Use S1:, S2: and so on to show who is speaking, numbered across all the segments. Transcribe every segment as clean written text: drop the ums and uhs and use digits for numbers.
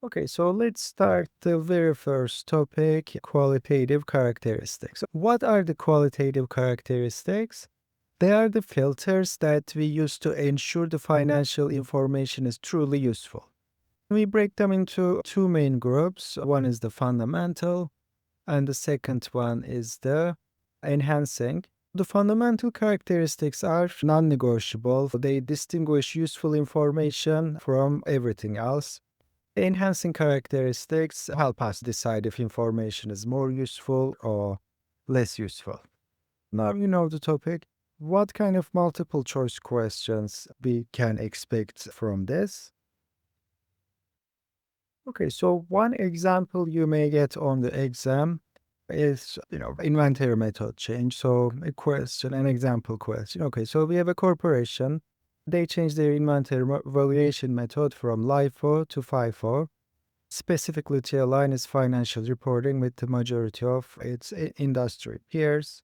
S1: Okay, so let's start the very first topic, qualitative characteristics. What are the qualitative characteristics? They are the filters that we use to ensure the financial information is truly useful. We break them into two main groups. One is the fundamental, and the second one is the enhancing. The fundamental characteristics are non negotiable, they distinguish useful information from everything else. Enhancing characteristics help us decide if information is more useful or less useful. Now you know the topic. What kind of multiple choice questions we can expect from this? Okay, so one example you may get on the exam is, inventory method change. So a question, an example question. Okay, so we have a corporation. They changed their inventory valuation method from LIFO to FIFO, specifically to align its financial reporting with the majority of its industry peers.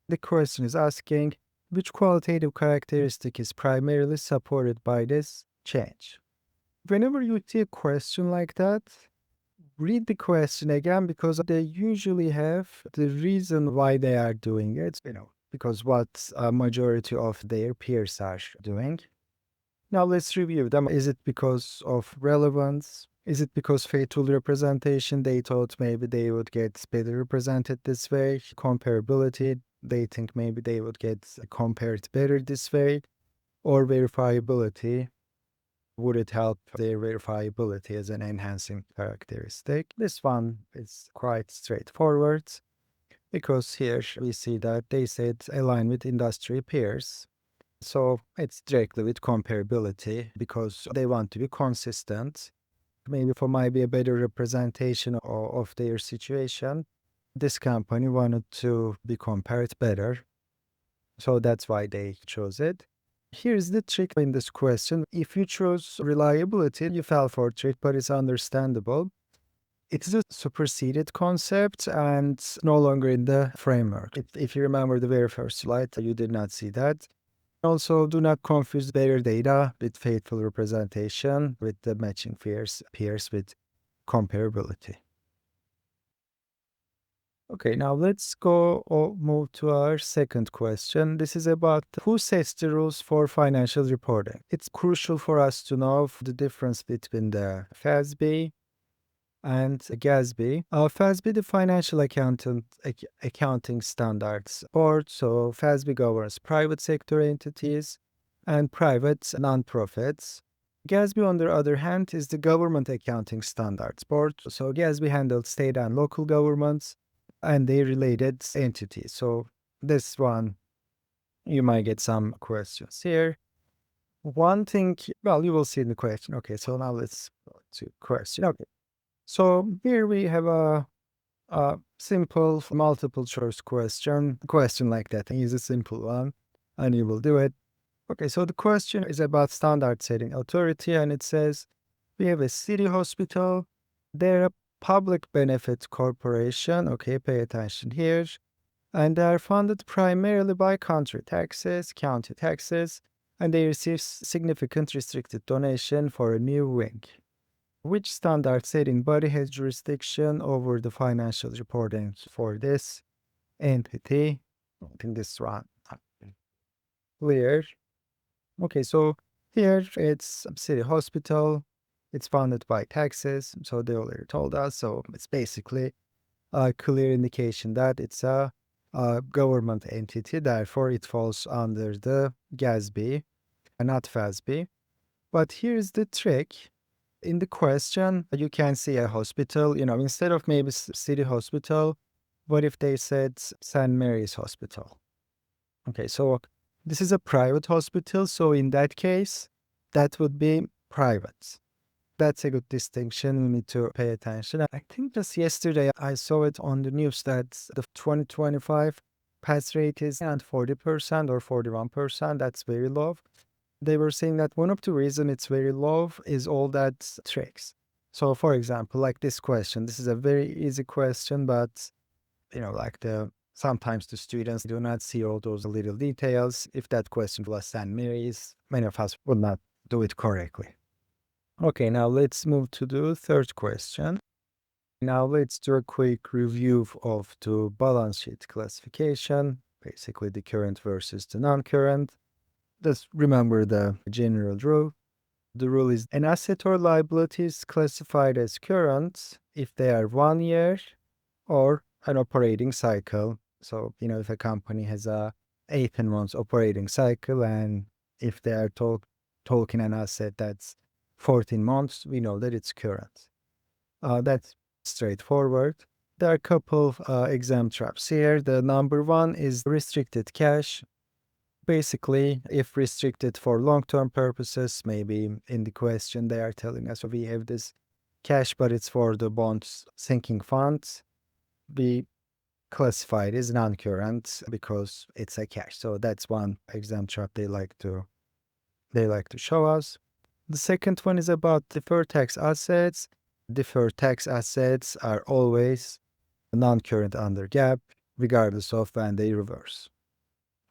S1: The question is asking which qualitative characteristic is primarily supported by this change. Whenever you see a question like that, read the question again because they usually have the reason why they are doing it, because what a majority of their peers are doing. Now let's review them. Is it because of relevance? Is it because faithful representation? They thought maybe they would get better represented this way. Comparability, they think maybe they would get compared better this way. Or verifiability, would it help their verifiability as an enhancing characteristic? This one is quite straightforward because here we see that they said align with industry peers. So it's directly with comparability because they want to be consistent. Maybe for might be a better representation of their situation. This company wanted to be compared better. So that's why they chose it. Here's the trick in this question. If you chose reliability, you fell for a trick, but it's understandable. It is a superseded concept and no longer in the framework. If you remember the very first slide, you did not see that. Also, do not confuse better data with faithful representation with the matching peers with comparability. Okay, now let's go or move to our second question. This is about who sets the rules for financial reporting. It's crucial for us to know the difference between the FASB and GASB. FASB, the Financial Accounting Standards Board. So FASB governs private sector entities and private nonprofits. GASB, on the other hand, is the Government Accounting Standards Board. So GASB handles state and local governments and their related entities. So this one, you might get some questions here. One thing, well, you will see in the question. Okay, so now let's go to question. Okay, so here we have a simple multiple choice question like that. And use a simple one, and you will do it. Okay, so the question is about standard setting authority, and it says we have a city hospital. They're a public benefit corporation. Okay, pay attention here. And they are funded primarily by country taxes, county taxes, and they receive significant restricted donation for a new wing. Which standard setting body has jurisdiction over the financial reporting for this entity? I think this one clear. Okay, so here it's city hospital. It's funded by taxes, so they already told us. So it's basically a clear indication that it's a government entity. Therefore, it falls under the GASB and not FASB. But here's the trick. In the question, you can see a hospital, instead of maybe city hospital, what if they said St. Mary's Hospital? Okay, so this is a private hospital. So in that case, that would be private. That's a good distinction. We need to pay attention. I think just yesterday I saw it on the news that the 2025 pass rate is at 40% or 41%. That's very low. They were saying that one of the reasons it's very low is all that tricks. So for example, like this question, this is a very easy question, but sometimes the students do not see all those little details. If that question was St. Mary's, many of us would not do it correctly. Okay, now let's move to the third question. Now let's do a quick review of the balance sheet classification, basically the current versus the non-current. Just remember the general rule. The rule is an asset or liability is classified as current if they are 1 year or an operating cycle. So, if a company has a 18 months operating cycle and if they are talking an asset that's 14 months, we know that it's current. That's straightforward. There are a couple of exam traps here. The number one is restricted cash. Basically, if restricted for long-term purposes, maybe in the question they are telling us, we have this cash, but it's for the bonds sinking funds. We classify it as non-current because it's a cash. So that's one exam trap they like to show us. The second one is about deferred tax assets. Deferred tax assets are always non-current under GAAP, regardless of when they reverse.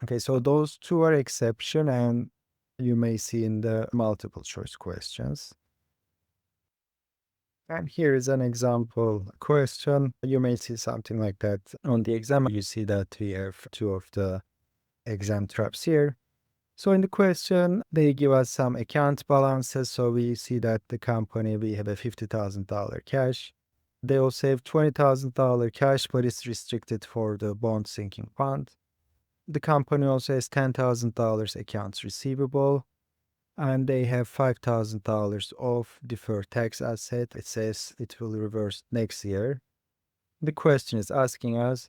S1: Okay, so those two are exception, and you may see in the multiple choice questions. And here is an example question. You may see something like that on the exam. You see that we have two of the exam traps here. So in the question, they give us some account balances. So we see that the company, we have a $50,000 cash. They also have $20,000 cash, but it's restricted for the bond sinking fund. The company also has $10,000 accounts receivable, and they have $5,000 of deferred tax asset. It says it will reverse next year. The question is asking us,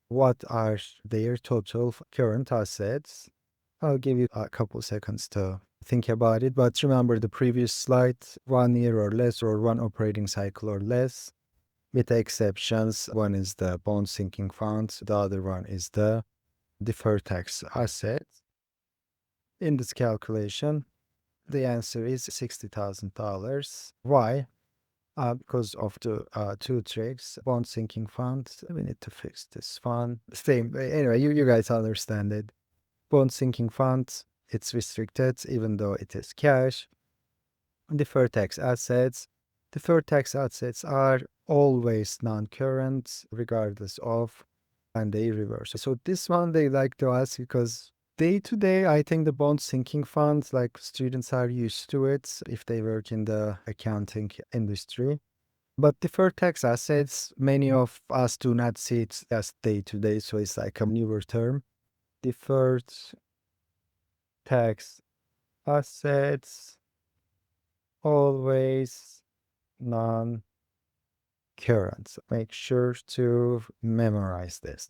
S1: what are their total current assets? I'll give you a couple seconds to think about it, but remember the previous slide, 1 year or less, or one operating cycle or less, with the exceptions. One is the bond sinking fund, the other one is the deferred tax asset. In this calculation, the answer is $60,000. Why? Because of the two tricks. Bond sinking fund, we need to fix this fund. Same, anyway, you guys understand it. Bond sinking fund, it's restricted even though it is cash. Deferred tax assets. Deferred tax assets are always non-current regardless of when they reverse. So this one they like to ask because day to day, I think the bond sinking funds, like students are used to it if they work in the accounting industry. But deferred tax assets, many of us do not see it as day to day, so it's like a newer term. Deferred tax assets, always non-current. So make sure to memorize this.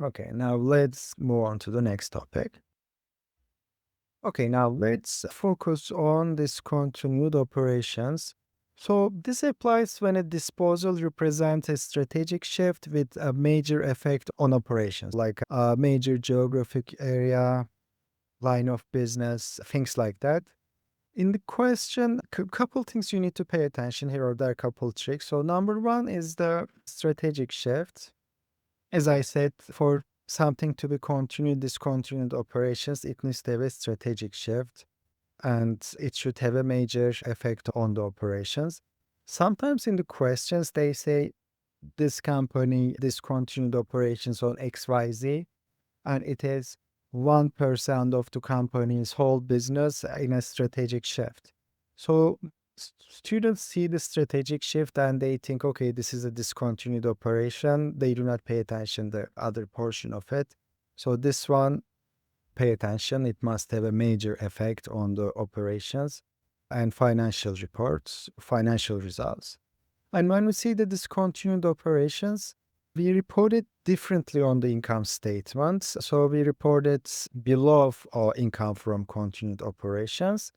S1: Okay, now let's move on to the next topic. Okay, now let's focus on discontinued operations. So this applies when a disposal represents a strategic shift with a major effect on operations, like a major geographic area, line of business, things like that. In the question, a couple things you need to pay attention here, or there are a couple tricks. So number one is the strategic shift. As I said, for something to be continued, discontinued operations, it needs to have a strategic shift and it should have a major effect on the operations. Sometimes in the questions, they say this company discontinued operations on XYZ, and it is 1% of the company's whole business in a strategic shift. So students see the strategic shift and they think, okay, this is a discontinued operation. They do not pay attention to the other portion of it. So this one, pay attention. It must have a major effect on the operations and financial reports, financial results. And when we see the discontinued operations, we report it differently on the income statement. So we report it below our income from continued operations.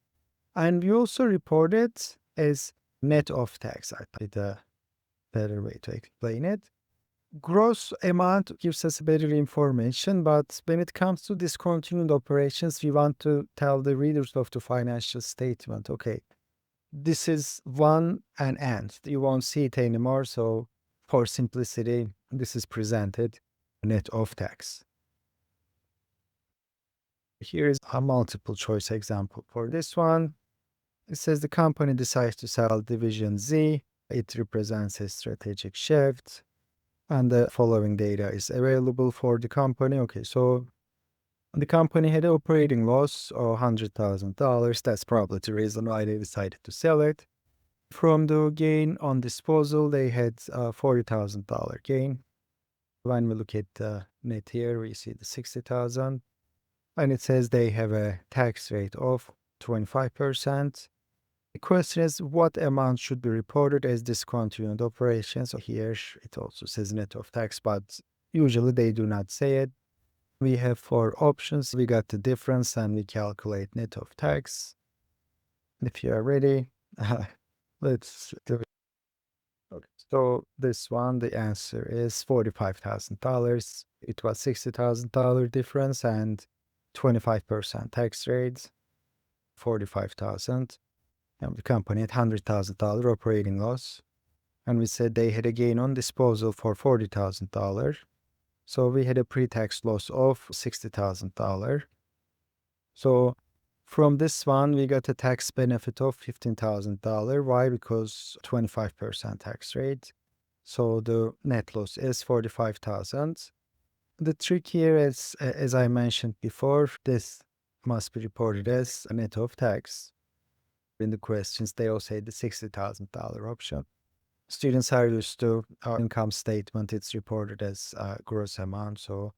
S1: And we also report it as net of tax. I think a better way to explain it. Gross amount gives us better information, but when it comes to discontinued operations, we want to tell the readers of the financial statement, okay, this is one and end. You won't see it anymore. So for simplicity, this is presented net of tax. Here is a multiple choice example for this one. It says the company decides to sell division Z. It represents a strategic shift. And the following data is available for the company. Okay, so the company had an operating loss of $100,000. That's probably the reason why they decided to sell it. From the gain on disposal, they had a $40,000 gain. When we look at the net here, we see the 60,000. And it says they have a tax rate of 25%. The question is, what amount should be reported as discontinued operations? So here it also says net of tax, but usually they do not say it. We have 4 options. We got the difference and we calculate net of tax. If you are ready, let's do it. Okay. So this one, the answer is $45,000. It was $60,000 difference and 25% tax rate, 45,000. And the company had $100,000 operating loss. And we said they had a gain on disposal for $40,000. So we had a pre-tax loss of $60,000. So from this one, we got a tax benefit of $15,000. Why? Because 25% tax rate. So the net loss is 45,000. The trick here is, as I mentioned before, this must be reported as a net of tax. In the questions, they all say the $60,000 option. Students are used to our income statement. It's reported as a gross amount. So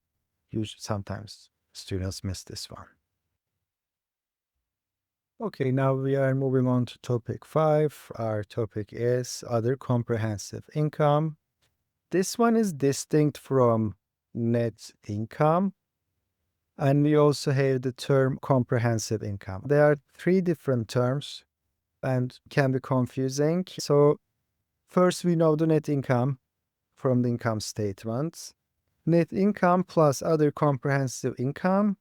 S1: usually, sometimes students miss this one. Okay, now we are moving on to topic 5. Our topic is other comprehensive income. This one is distinct from net income. And we also have the term comprehensive income. There are 3 different terms and can be confusing. So first we know the net income from the income statement. Net income plus other comprehensive income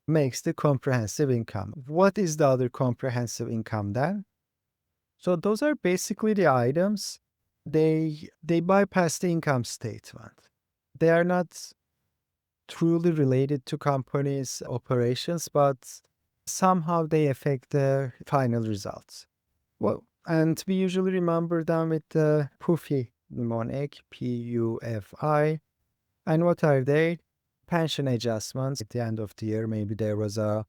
S1: makes the comprehensive income. What is the other comprehensive income then? So those are basically the items. They bypass the income statement. They are not truly related to companies' operations, but somehow they affect the final results. Well, and we usually remember them with the PUFI mnemonic, P-U-F-I. And what are they? Pension adjustments. At the end of the year, maybe there was a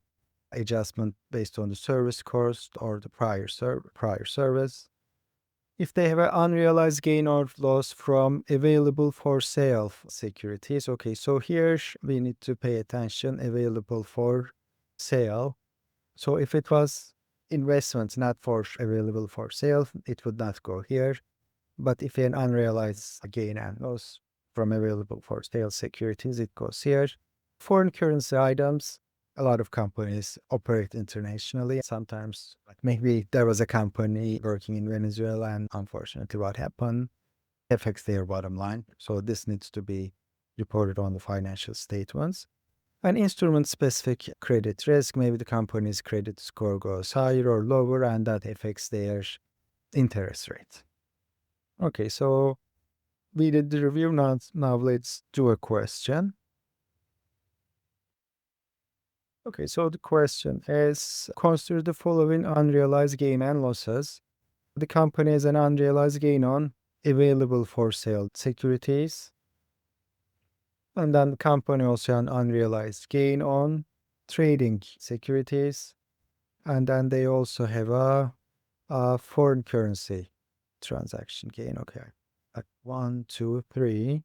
S1: adjustment based on the service cost or the prior service. If they have an unrealized gain or loss from available for sale securities. Okay, so here we need to pay attention, available for sale. So if it was investments not for available for sale, it would not go here. But if an unrealized gain and loss from available for sale securities, it goes here. Foreign currency items, a lot of companies operate internationally. Sometimes, like maybe there was a company working in Venezuela and unfortunately what happened affects their bottom line. So this needs to be reported on the financial statements. An instrument-specific credit risk, maybe the company's credit score goes higher or lower, and that affects their interest rate. Okay, so we did the review. Now let's do a question. Okay, so the question is, consider the following unrealized gain and losses. The company has an unrealized gain on available for sale securities. And then the company also an unrealized gain on trading securities. And then they also have a foreign currency transaction gain. Okay, like 1, 2, 3.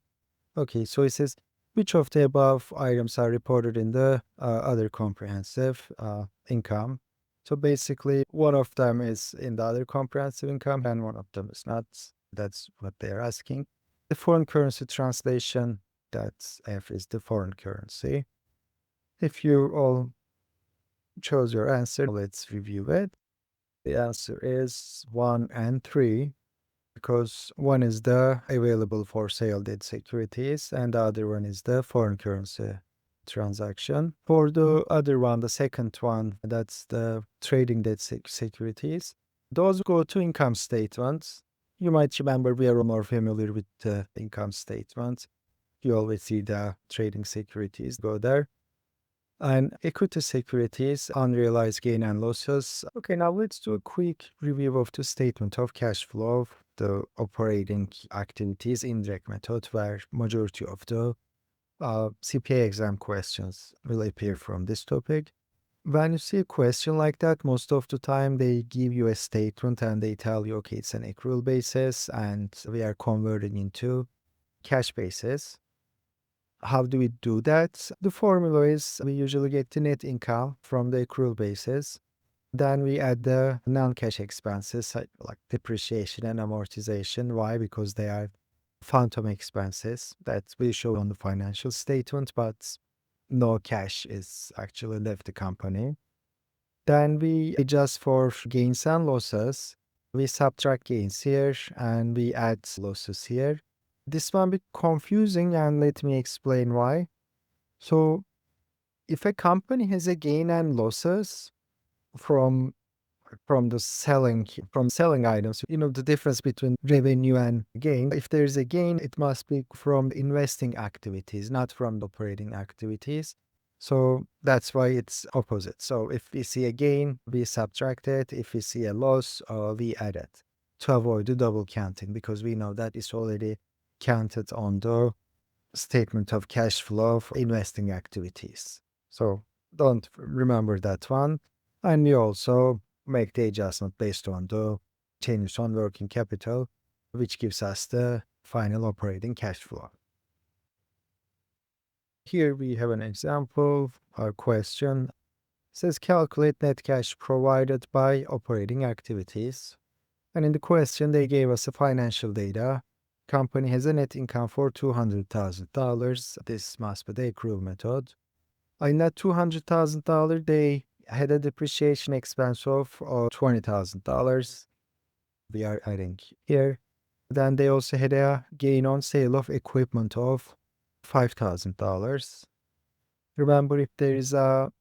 S1: Okay, so it says, which of the above items are reported in the other comprehensive income? So basically, one of them is in the other comprehensive income and one of them is not. That's what they're asking. The foreign currency translation, that's F is the foreign currency. If you all chose your answer, let's review it. The answer is 1 and 3. Because one is the available for sale debt securities and the other one is the foreign currency transaction. For the other one, the second one, that's the trading debt securities. Those go to income statements. You might remember we are more familiar with the income statement. You always see the trading securities go there. And equity securities, unrealized gain and losses. Okay, now let's do a quick review of the statement of cash flow of the operating activities indirect method, where majority of the CPA exam questions will appear from this topic. When you see a question like that, most of the time they give you a statement and they tell you, okay, it's an accrual basis and we are converting into cash basis. How do we do that? The formula is we usually get the net income from the accrual basis. Then we add the non-cash expenses like depreciation and amortization. Why? Because they are phantom expenses that we show on the financial statement, but no cash is actually left the company. Then we adjust for gains and losses. We subtract gains here and we add losses here. This one bit confusing and let me explain why. So if a company has a gain and losses from selling items, the difference between revenue and gain. If there's a gain, it must be from investing activities, not from the operating activities. So that's why it's opposite. So if we see a gain, we subtract it. If we see a loss, we add it to avoid the double counting, because we know that it's already counted on the statement of cash flow of investing activities. So don't remember that one. And we also make the adjustment based on the changes on working capital, which gives us the final operating cash flow. Here we have an example. Our question says calculate net cash provided by operating activities. And in the question, they gave us a financial data. Company has a net income for $200,000. This must be the accrual method. In that $200,000, they had a depreciation expense of $20,000. We are adding here. Then they also had a gain on sale of equipment of $5,000. Remember, if there is a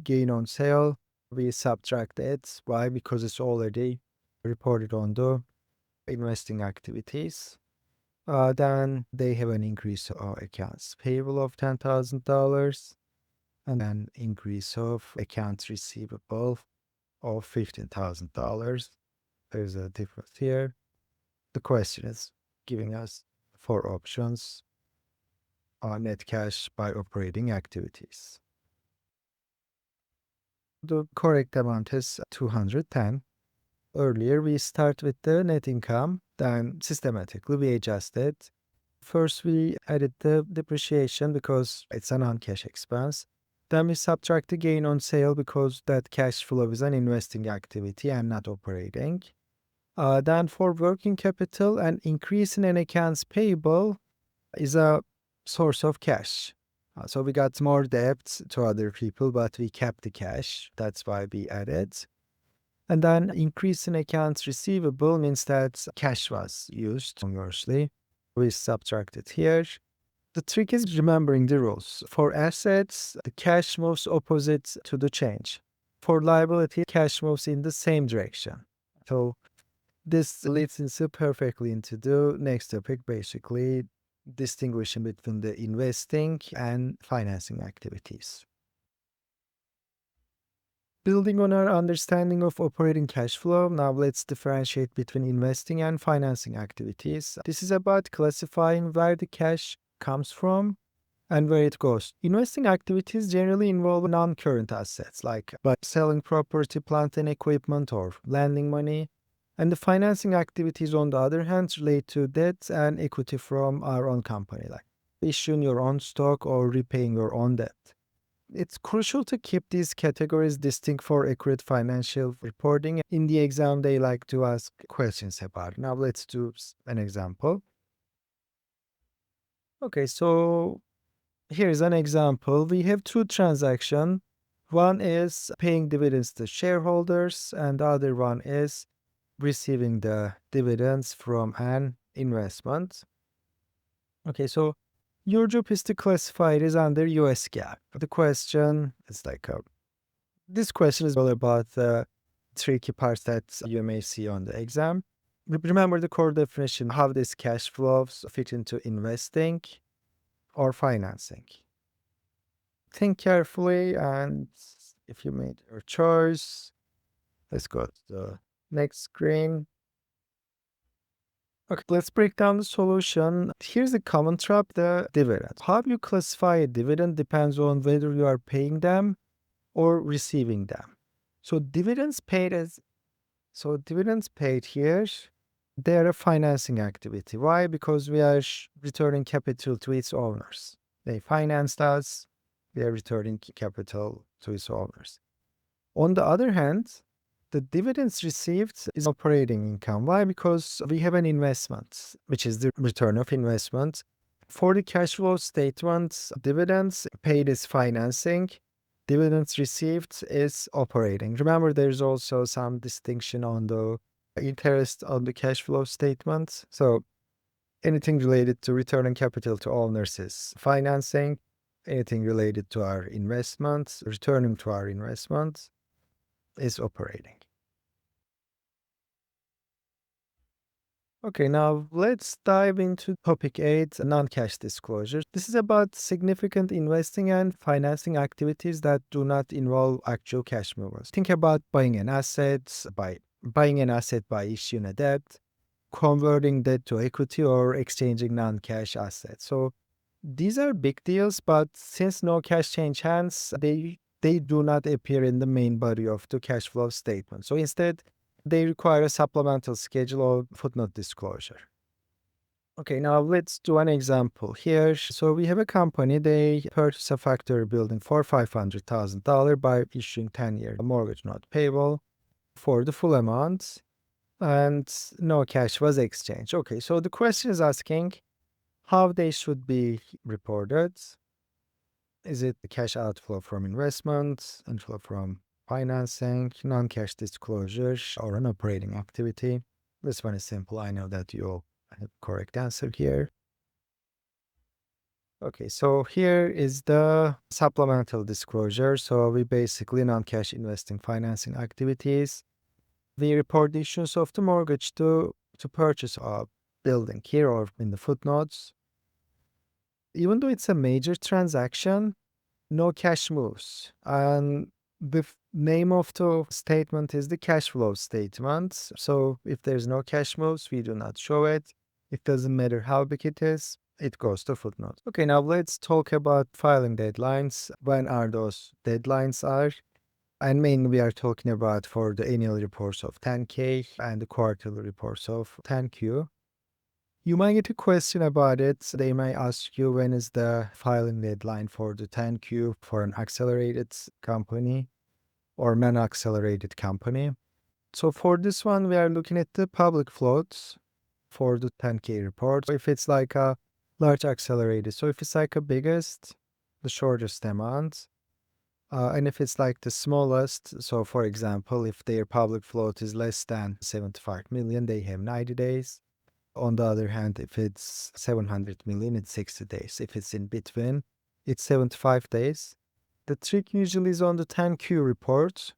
S1: gain on sale, we subtract it. Why? Because it's already reported on the investing activities. Then they have an increase of accounts payable of $10,000 and an increase of accounts receivable of $15,000. There's a difference here. The question is giving us 4 options on net cash by operating activities. The correct amount is 210. Earlier, we start with the net income, then systematically we adjust it. First, we added the depreciation because it's a non-cash expense. Then we subtract the gain on sale because that cash flow is an investing activity and not operating. Then for working capital, an increase in an accounts payable is a source of cash. So we got more debt to other people, but we kept the cash. That's why we added. And then increase in accounts receivable means that cash was used, conversely. We subtract it here. The trick is remembering the rules. For assets, the cash moves opposite to the change. For liability, cash moves in the same direction. So this leads perfectly into the next topic, basically distinguishing between the investing and financing activities. Building on our understanding of operating cash flow, now let's differentiate between investing and financing activities. This is about classifying where the cash comes from and where it goes. Investing activities generally involve non-current assets like by selling property, plant and equipment, or lending money. And the financing activities, on the other hand, relate to debt and equity from our own company, like issuing your own stock or repaying your own debt. It's crucial to keep these categories distinct for accurate financial reporting. In the exam, they like to ask questions about it. Now let's do an example. Okay, so here's an example. We have 2 transactions. One is paying dividends to shareholders, and the other one is receiving the dividends from an investment. Okay, so your job is to classify it as under US GAAP. The question is this question is all about the tricky parts that you may see on the exam. Remember the core definition, how these cash flows fit into investing or financing. think carefully, and if you made your choice, let's go to the next screen. Okay, let's break down the solution. Here's a common trap, the dividend. How you classify a dividend depends on whether you are paying them or receiving them. So dividends paid here, they are a financing activity. Why? Because we are returning capital to its owners. They financed us, we are returning capital to its owners. On the other hand, the dividends received is operating income. Why? Because we have an investment, which is the return of investment. For the cash flow statement, dividends paid is financing, dividends received is operating. Remember, there's also some distinction on the interest on the cash flow statement. So anything related to returning capital to owners is financing. Anything related to our investments, returning to our investments, is operating. Okay, now let's dive into topic 8, non-cash disclosures. This is about significant investing and financing activities that do not involve actual cash movements. Think about buying an asset, by issuing a debt, converting debt to equity, or exchanging non-cash assets. So these are big deals, but since no cash change hands, they do not appear in the main body of the cash flow statement. So instead, they require a supplemental schedule or footnote disclosure. Okay, now let's do an example here. So we have a company, they purchase a factory building for $500,000 by issuing 10-year mortgage note payable for the full amount, and no cash was exchanged. Okay, so the question is asking how they should be reported. Is it the cash outflow from investment, inflow from financing, non-cash disclosure, or an operating activity? This one is simple. I know that you all have correct answer here. Okay, so here is the supplemental disclosure. So we basically non-cash investing financing activities. We report the issuance of the mortgage to purchase a building here or in the footnotes. Even though it's a major transaction, no cash moves. And the name of the statement is the cash flow statement. So if there's no cash moves, we do not show it. It doesn't matter how big it is, it goes to footnote. Okay, now let's talk about filing deadlines. When are those deadlines are? And mainly we are talking about for the annual reports of 10K and the quarterly reports of 10Q. You might get a question about it. They might ask you when is the filing deadline for the 10Q for an accelerated company or non-accelerated company. So for this one, we are looking at the public floats for the 10K report. If it's like a large accelerated, so if it's like a biggest, the shortest amount, and if it's like the smallest, so for example, if their public float is less than 75 million, they have 90 days. On the other hand, if it's 700 million, it's 60 days. If it's in between, it's 75 days. The trick usually is on the 10Q report.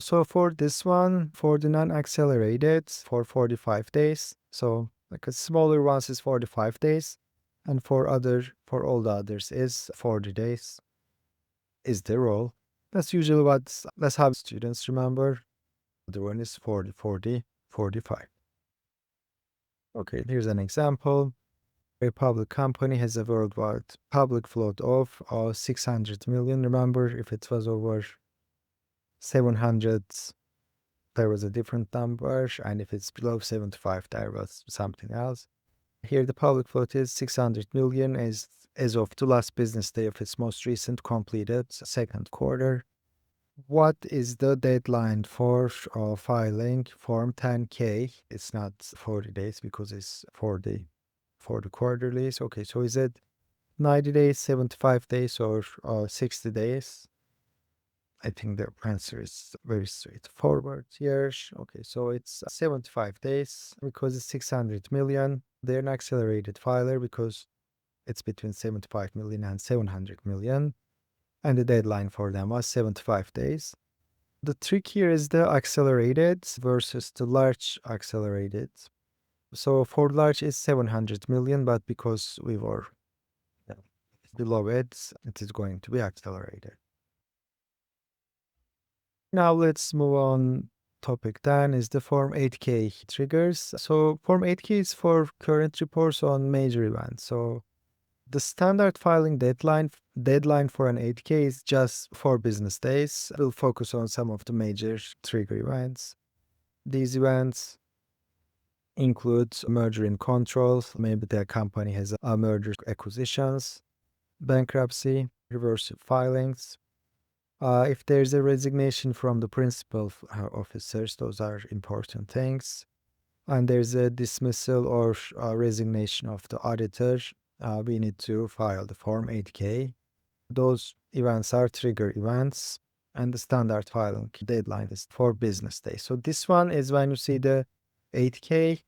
S1: So for this one, for the non-accelerated, for 45 days. So like a smaller ones is 45 days. And for all the others is 40 days is the rule. That's usually that's how students remember. The one is 40, 40, 45. Okay, here's an example. A public company has a worldwide public float of 600 million. Remember, if it was over 700, there was a different number. And if it's below 75, there was something else. Here, the public float is 600 million as of the last business day of its most recent completed second quarter. What is the deadline for filing Form 10K? It's not 40 days because it's for the quarterlies. Okay, so is it 90 days, 75 days, or 60 days? I think the answer is very straightforward here. Okay, so it's 75 days because it's 600 million. They're an accelerated filer because it's between 75 million and 700 million. And the deadline for them was 75 days. The trick here is the accelerated versus the large accelerated. So for large is 700 million, but because we were below it, it is going to be accelerated. Now let's move on. Topic 10 is the Form 8K triggers. So Form 8K is for current reports on major events. So the standard filing deadline for an 8K is just 4 business days. We'll focus on some of the major trigger events. These events include merger in controls. Maybe the company has a merger acquisitions, bankruptcy, reverse filings. If there's a resignation from the principal officers, those are important things. And there's a dismissal or resignation of the auditor, we need to file the Form 8K. Those events are trigger events, and the standard filing deadline is 4 business days. So this one is when you see the 8K,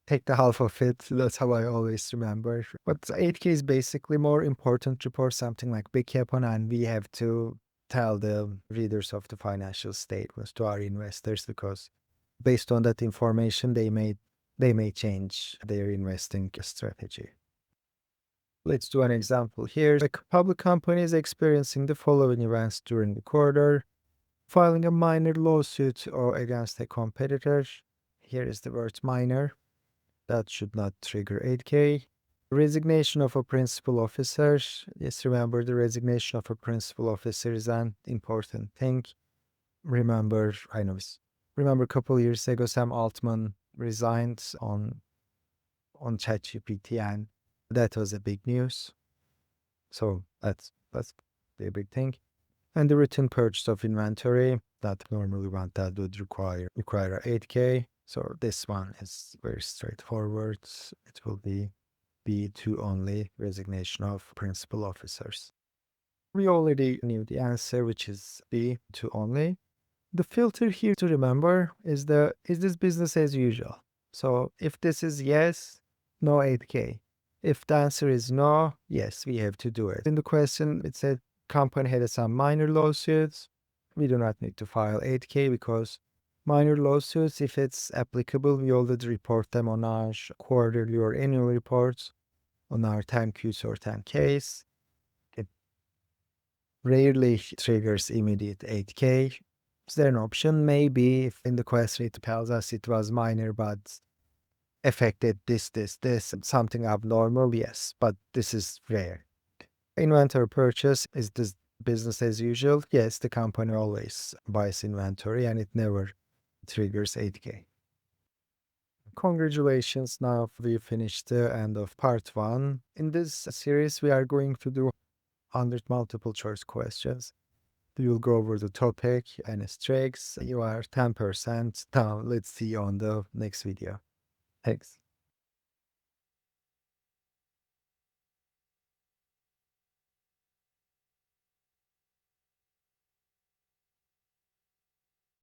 S1: take the half of it. That's how I always remember. But 8K is basically more important report, something like big happen, and we have to tell the readers of the financial statements to our investors, because based on that information, they may change their investing strategy. Let's do an example here. A public company is experiencing the following events during the quarter: filing a minor lawsuit or against a competitor. Here is the word minor. That should not trigger 8K. Resignation of a principal officer. Yes, remember the resignation of a principal officer is an important thing. Remember a couple years ago, Sam Altman resigned on ChatGPT, and that was a big news. So that's a big thing. And the written purchase of inventory, that normally one that would require a 8K. So this one is very straightforward. It will be B2 only, resignation of principal officers. We already knew the answer, which is B2 only. The filter here to remember is this business as usual? So if this is yes, no 8K. If the answer is no, yes, we have to do it. In the question, it said company had some minor lawsuits. We do not need to file 8K because minor lawsuits, if it's applicable, we already report them on our quarterly or annual reports, on our 10Qs or 10Ks. It rarely triggers immediate 8K. Is there an option? Maybe if in the question it tells us it was minor but affected this, something abnormal, yes, but this is rare. Inventory purchase, is this business as usual? Yes, the company always buys inventory and it never triggers 8K. Congratulations, now we finished the end of part 1. In this series, we are going to do 100 multiple choice questions. We will go over the topic and its tricks. You are 10% down. Let's see you on the next video. Thanks.